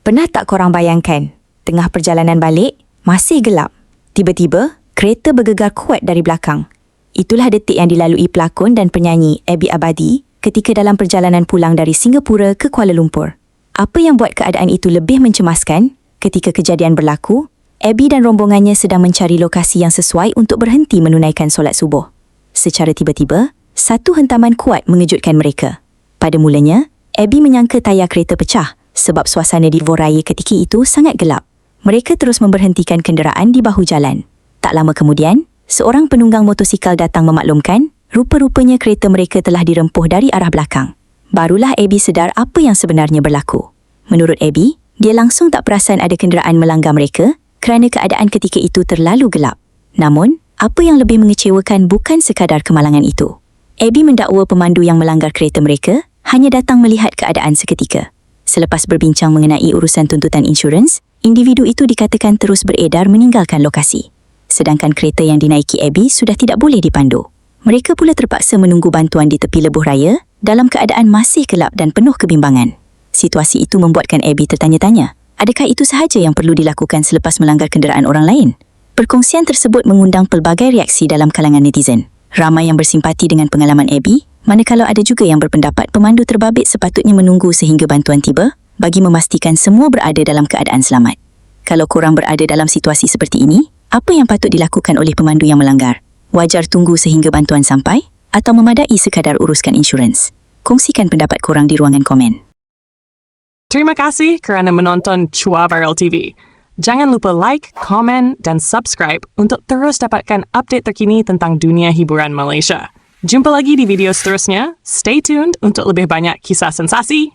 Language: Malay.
Pernah tak korang bayangkan, tengah perjalanan balik, masih gelap. Tiba-tiba, kereta bergegar kuat dari belakang. Itulah detik yang dilalui pelakon dan penyanyi Abby Abadi ketika dalam perjalanan pulang dari Singapura ke Kuala Lumpur. Apa yang buat keadaan itu lebih mencemaskan? Ketika kejadian berlaku, Abby dan rombongannya sedang mencari lokasi yang sesuai untuk berhenti menunaikan solat subuh. Secara tiba-tiba, satu hentaman kuat mengejutkan mereka. Pada mulanya, Abby menyangka tayar kereta pecah sebab suasana di Voraya ketika itu sangat gelap. Mereka terus memberhentikan kenderaan di bahu jalan. Tak lama kemudian, seorang penunggang motosikal datang memaklumkan, rupa-rupanya kereta mereka telah dirempuh dari arah belakang. Barulah Abby sedar apa yang sebenarnya berlaku. Menurut Abby, dia langsung tak perasan ada kenderaan melanggar mereka kerana keadaan ketika itu terlalu gelap. Namun, apa yang lebih mengecewakan bukan sekadar kemalangan itu. Abby mendakwa pemandu yang melanggar kereta mereka hanya datang melihat keadaan seketika. Selepas berbincang mengenai urusan tuntutan insurans, individu itu dikatakan terus beredar meninggalkan lokasi. Sedangkan kereta yang dinaiki Abby sudah tidak boleh dipandu. Mereka pula terpaksa menunggu bantuan di tepi lebuh raya dalam keadaan masih gelap dan penuh kebimbangan. Situasi itu membuatkan Abby tertanya-tanya, adakah itu sahaja yang perlu dilakukan selepas melanggar kenderaan orang lain? Perkongsian tersebut mengundang pelbagai reaksi dalam kalangan netizen. Ramai yang bersimpati dengan pengalaman Abby, manakala ada juga yang berpendapat pemandu terbabit sepatutnya menunggu sehingga bantuan tiba bagi memastikan semua berada dalam keadaan selamat. Kalau korang berada dalam situasi seperti ini, apa yang patut dilakukan oleh pemandu yang melanggar? Wajar tunggu sehingga bantuan sampai atau memadai sekadar uruskan insurans? Kongsikan pendapat korang di ruangan komen. Terima kasih kerana menonton Chua Viral TV. Jangan lupa like, komen dan subscribe untuk terus dapatkan update terkini tentang dunia hiburan Malaysia. Jumpa lagi di video seterusnya. Stay tuned untuk lebih banyak kisah sensasi